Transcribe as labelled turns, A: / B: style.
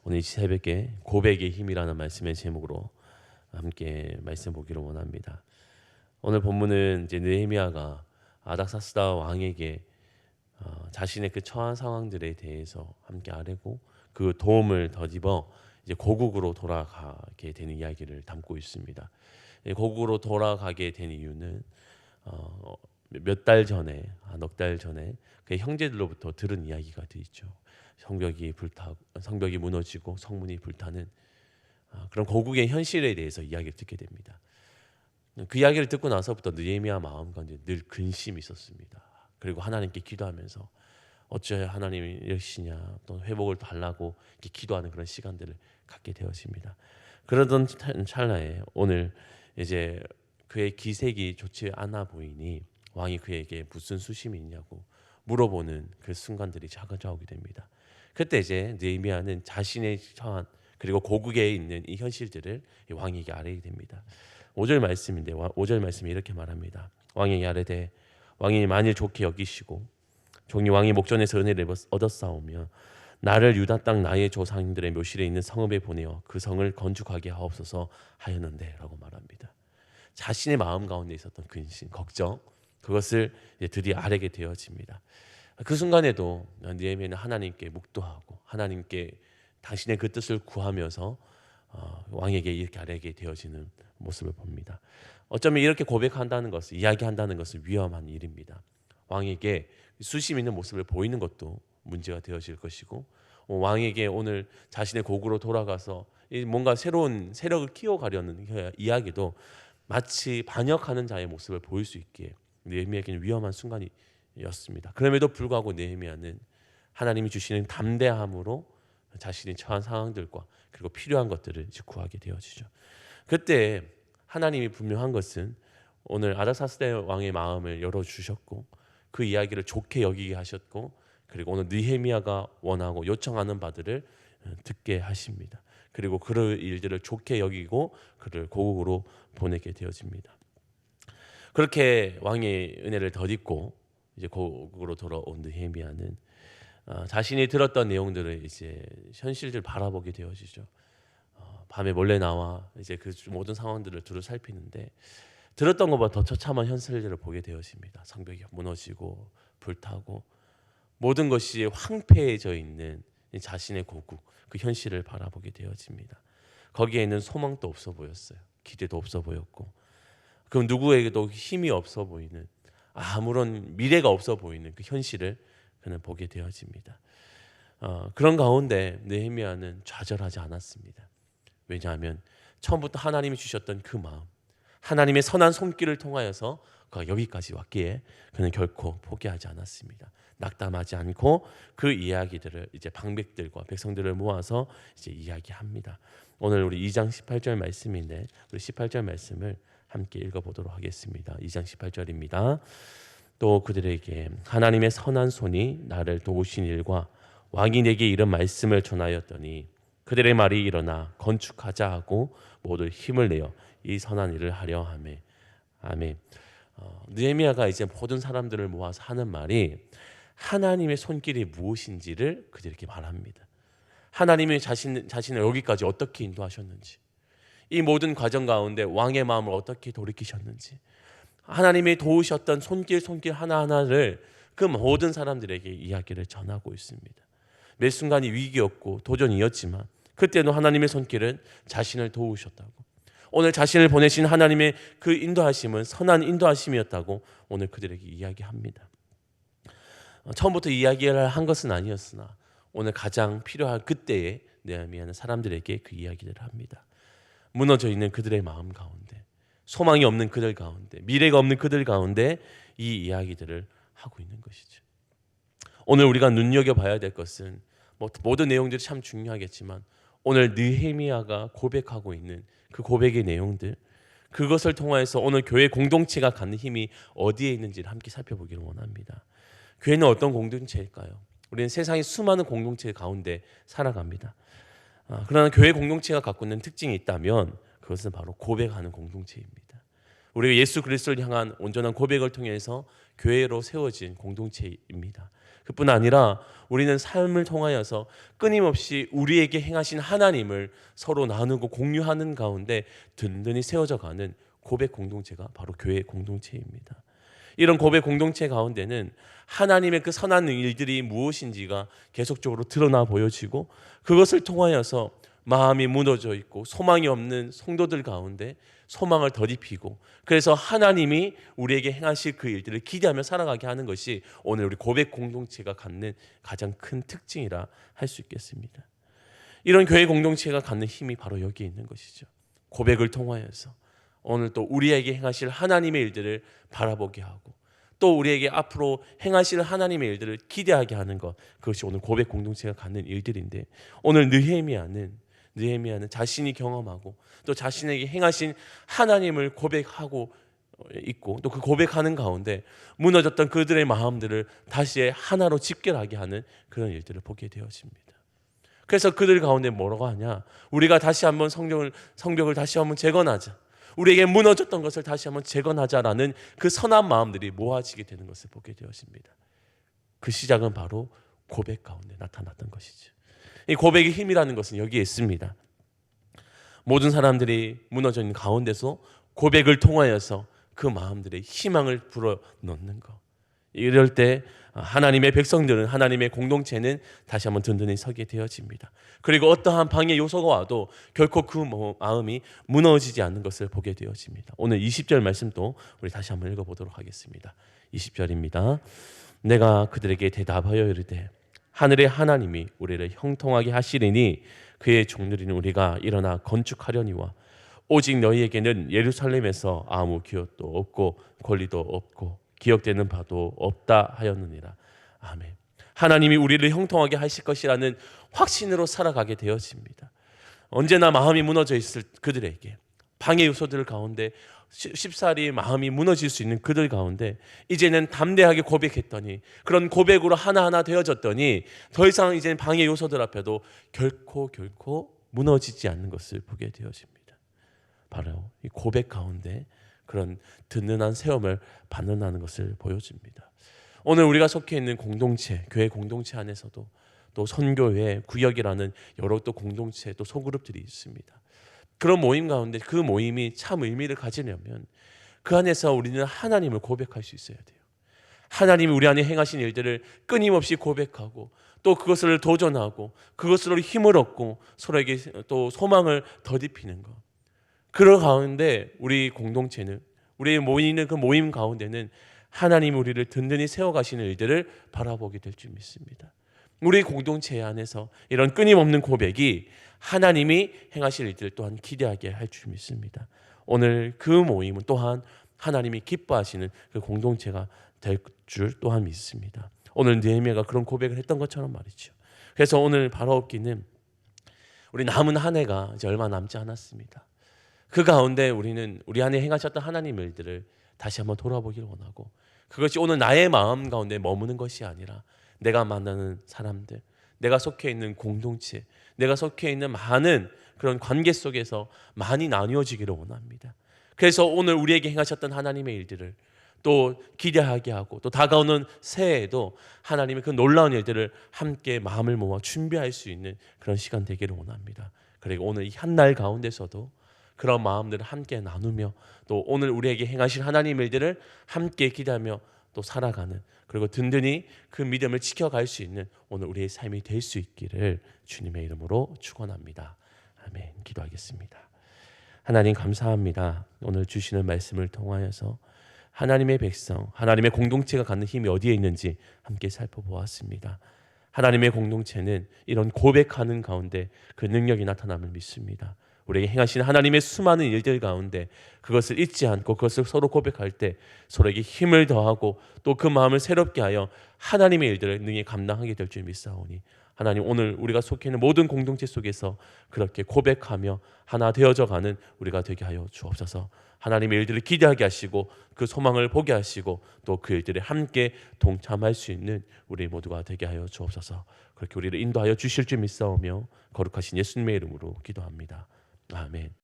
A: 오늘 이 새벽에 고백의 힘이라는 말씀의 제목으로 함께 말씀 보기를 원합니다. 오늘 본문은 이제 느헤미야가 아닥사스다 왕에게 자신의 그 처한 상황들에 대해서 함께 아뢰고 그 도움을 더입어 이제 고국으로 돌아가게 되는 이야기를 담고 있습니다. 고국으로 돌아가게 된 이유는 몇 달 전에, 넉 달 전에 그 형제들로부터 들은 이야기가 되어 있죠. 성벽이 무너지고 성문이 불타는 그런 고국의 현실에 대해서 이야기를 듣게 됩니다. 그 이야기를 듣고 나서부터 느헤미야 마음 가운데 늘 근심이 있었습니다. 그리고 하나님께 기도하면서 어찌하여 하나님이 이러시냐, 또 회복을 달라고 이렇게 기도하는 그런 시간들을 갖게 되었습니다. 그러던 찰나에 오늘 이제 그의 기색이 좋지 않아 보이니 왕이 그에게 무슨 수심이 있냐고 물어보는 그 순간들이 찾아오게 됩니다. 그때 이제 느헤미야는 자신의 처한 그리고 고국에 있는 이 현실들을 왕에게 아뢰게 됩니다. 5절 말씀인데 5절 말씀이 이렇게 말합니다. 왕에게 아뢰되 왕이 만일 좋게 여기시고 종이 왕의 목전에서 은혜를 얻었사오며 나를 유다 땅 나의 조상들의 묘실에 있는 성읍에 보내어 그 성을 건축하게 하옵소서 하였는데라고 말합니다. 자신의 마음 가운데 있었던 근심, 걱정 그것을 드디어 아뢰게 되어집니다. 그 순간에도 느헤미야는 하나님께 묵도하고 하나님께 당신의 그 뜻을 구하면서 왕에게 이렇게 아뢰게 되어지는 모습을 봅니다. 어쩌면 이렇게 고백한다는 것을 이야기한다는 것은 위험한 일입니다. 왕에게 수심 있는 모습을 보이는 것도 문제가 되어질 것이고 왕에게 오늘 자신의 고국으로 돌아가서 뭔가 새로운 세력을 키워가려는 이야기도 마치 반역하는 자의 모습을 보일 수 있기에 느헤미야에게는 위험한 순간이었습니다. 그럼에도 불구하고 느헤미야는 하나님이 주시는 담대함으로 자신이 처한 상황들과 그리고 필요한 것들을 구하게 되어지죠. 그때 하나님이 분명한 것은 오늘 아닥사스다 왕의 마음을 열어주셨고 그 이야기를 좋게 여기게 하셨고 그리고 오늘 느헤미야가 원하고 요청하는 바들을 듣게 하십니다. 그리고 그럴 일들을 좋게 여기고 그를 고국으로 보내게 되어집니다. 그렇게 왕의 은혜를 덧입고 이제 고국으로 돌아온 느헤미야는 자신이 들었던 내용들을 이제 현실들 바라보게 되어지죠. 밤에 몰래 나와 이제 그 모든 상황들을 두루 살피는데 들었던 것보다 더 처참한 현실들을 보게 되어집니다. 성벽이 무너지고 불타고 모든 것이 황폐해져 있는 자신의 고국 그 현실을 바라보게 되어집니다. 거기에는 소망도 없어 보였어요. 기대도 없어 보였고 그 누구에게도 힘이 없어 보이는 아무런 미래가 없어 보이는 그 현실을 그는 보게 되어집니다. 그런 가운데 느헤미야는 좌절하지 않았습니다. 왜냐하면 처음부터 하나님이 주셨던 그 마음 하나님의 선한 손길을 통하여서 그가 여기까지 왔기에 그는 결코 포기하지 않았습니다. 낙담하지 않고 그 이야기들을 이제 방백들과 백성들을 모아서 이제 이야기합니다. 오늘 우리 2장 18절 말씀인데 우리 18절 말씀을 함께 읽어보도록 하겠습니다. 2장 18절입니다. 또 그들에게 하나님의 선한 손이 나를 도우신 일과 왕이 내게 이런 말씀을 전하였더니 그들의 말이 일어나 건축하자 하고 모두 힘을 내어 이 선한 일을 하려 하매. 아멘. 느헤미야가 이제 모든 사람들을 모아서 하는 말이 하나님의 손길이 무엇인지를 그들에게 말합니다. 하나님이 자신을 여기까지 어떻게 인도하셨는지 이 모든 과정 가운데 왕의 마음을 어떻게 돌이키셨는지 하나님이 도우셨던 손길 하나하나를 그 모든 사람들에게 이야기를 전하고 있습니다. 매 순간이 위기였고 도전이었지만 그때도 하나님의 손길은 자신을 도우셨다고 오늘 자신을 보내신 하나님의 그 인도하심은 선한 인도하심이었다고 오늘 그들에게 이야기합니다. 처음부터 이야기를 한 것은 아니었으나 오늘 가장 필요한 그때에 느헤미야는 사람들에게 그 이야기를 합니다. 무너져 있는 그들의 마음 가운데 소망이 없는 그들 가운데 미래가 없는 그들 가운데 이 이야기들을 하고 있는 것이죠. 오늘 우리가 눈여겨봐야 될 것은 모든 내용들이 참 중요하겠지만 오늘 느헤미야가 고백하고 있는 그 고백의 내용들 그것을 통해서 오늘 교회 공동체가 갖는 힘이 어디에 있는지를 함께 살펴보기를 원합니다. 교회는 어떤 공동체일까요? 우리는 세상의 수많은 공동체 가운데 살아갑니다. 그러나 교회 공동체가 갖고 있는 특징이 있다면 그것은 바로 고백하는 공동체입니다. 우리가 예수 그리스도를 향한 온전한 고백을 통해서 교회로 세워진 공동체입니다. 그뿐 아니라 우리는 삶을 통하여서 끊임없이 우리에게 행하신 하나님을 서로 나누고 공유하는 가운데 든든히 세워져 가는 고백 공동체가 바로 교회 공동체입니다. 이런 고백 공동체 가운데는 하나님의 그 선한 일들이 무엇인지가 계속적으로 드러나 보여지고, 그것을 통하여서 마음이 무너져 있고 소망이 없는 성도들 가운데 소망을 덧입히고, 그래서 하나님이 우리에게 행하실 그 일들을 기대하며 살아가게 하는 것이 오늘 우리 고백 공동체가 갖는 가장 큰 특징이라 할 수 있겠습니다. 이런 교회 공동체가 갖는 힘이 바로 여기에 있는 것이죠. 고백을 통하여서 오늘 또 우리에게 행하실 하나님의 일들을 바라보게 하고, 또 우리에게 앞으로 행하실 하나님의 일들을 기대하게 하는 것, 그것이 오늘 고백 공동체가 갖는 일들인데, 오늘 느헤미야는 자신이 경험하고 또 자신에게 행하신 하나님을 고백하고 있고, 또 그 고백하는 가운데 무너졌던 그들의 마음들을 다시 하나로 집결하게 하는 그런 일들을 보게 되어집니다. 그래서 그들 가운데 뭐라고 하냐? 우리가 다시 한번 성벽을 다시 한번 재건하자, 우리에게 무너졌던 것을 다시 한번 재건하자라는 그 선한 마음들이 모아지게 되는 것을 보게 되어집니다. 그 시작은 바로 고백 가운데 나타났던 것이죠. 이 고백의 힘이라는 것은 여기에 있습니다. 모든 사람들이 무너져 있는 가운데서 고백을 통하여서 그 마음들의 희망을 불어넣는 것. 이럴 때 하나님의 백성들은, 하나님의 공동체는 다시 한번 든든히 서게 되어집니다. 그리고 어떠한 방해 요소가 와도 결코 그 마음이 무너지지 않는 것을 보게 되어집니다. 오늘 20절 말씀도 우리 다시 한번 읽어보도록 하겠습니다. 20절입니다. 내가 그들에게 대답하여 이르되 하늘의 하나님이 우리를 형통하게 하시리니 그의 종들인 우리가 일어나 건축하려니와 오직 너희에게는 예루살렘에서 아무 기업도 없고 권리도 없고 기억되는 바도 없다 하였느니라. 아멘. 하나님이 우리를 형통하게 하실 것이라는 확신으로 살아가게 되어집니다. 언제나 마음이 무너져 있을 그들에게, 방해 요소들 가운데 쉽사리 마음이 무너질 수 있는 그들 가운데 이제는 담대하게 고백했더니, 그런 고백으로 하나하나 되어졌더니 더 이상 이제는 방해 요소들 앞에도 결코 무너지지 않는 것을 보게 되어집니다. 바로 이 고백 가운데 그런 든든한 세움을 받는다는 것을 보여줍니다. 오늘 우리가 속해 있는 공동체, 교회 공동체 안에서도 또 선교회, 구역이라는 여러 또 공동체, 또 소그룹들이 있습니다. 그런 모임 가운데 그 모임이 참 의미를 가지려면 그 안에서 우리는 하나님을 고백할 수 있어야 돼요. 하나님이 우리 안에 행하신 일들을 끊임없이 고백하고 또 그것을 도전하고 그것으로 힘을 얻고 서로에게 또 소망을 덧입히는 것. 그런 가운데 우리 공동체는, 우리 모이는 그 모임 가운데는 하나님이 우리를 든든히 세워가시는 일들을 바라보게 될 줄 믿습니다. 우리 공동체 안에서 이런 끊임없는 고백이 하나님이 행하실 일들 또한 기대하게 할 줄 믿습니다. 오늘 그 모임은 또한 하나님이 기뻐하시는 그 공동체가 될 줄 또한 믿습니다. 오늘 느헤미야가 그런 고백을 했던 것처럼 말이죠. 그래서 오늘 바라옵기는 우리 남은 한 해가 이제 얼마 남지 않았습니다. 그 가운데 우리는 우리 안에 행하셨던 하나님의 일들을 다시 한번 돌아보기를 원하고, 그것이 오늘 나의 마음 가운데 머무는 것이 아니라 내가 만나는 사람들, 내가 속해 있는 공동체, 내가 속해 있는 많은 그런 관계 속에서 많이 나누어지기를 원합니다. 그래서 오늘 우리에게 행하셨던 하나님의 일들을 또 기대하게 하고, 또 다가오는 새해에도 하나님의 그 놀라운 일들을 함께 마음을 모아 준비할 수 있는 그런 시간 되기를 원합니다. 그리고 오늘 이 한날 가운데서도 그런 마음들을 함께 나누며 또 오늘 우리에게 행하실 하나님의 일들을 함께 기대하며 또 살아가는, 그리고 든든히 그 믿음을 지켜갈 수 있는 오늘 우리의 삶이 될 수 있기를 주님의 이름으로 축원합니다. 아멘. 기도하겠습니다. 하나님 감사합니다. 오늘 주시는 말씀을 통하여서 하나님의 백성, 하나님의 공동체가 갖는 힘이 어디에 있는지 함께 살펴보았습니다. 하나님의 공동체는 이런 고백하는 가운데 그 능력이 나타남을 믿습니다. 우리에게 행하신 하나님의 수많은 일들 가운데 그것을 잊지 않고 그것을 서로 고백할 때 서로에게 힘을 더하고 또 그 마음을 새롭게 하여 하나님의 일들을 능히 감당하게 될 줄 믿사오니, 하나님 오늘 우리가 속해 있는 모든 공동체 속에서 그렇게 고백하며 하나 되어져 가는 우리가 되게 하여 주옵소서. 하나님의 일들을 기대하게 하시고 그 소망을 보게 하시고 또 그 일들에 함께 동참할 수 있는 우리 모두가 되게 하여 주옵소서. 그렇게 우리를 인도하여 주실 줄 믿사오며 거룩하신 예수님의 이름으로 기도합니다. 아멘.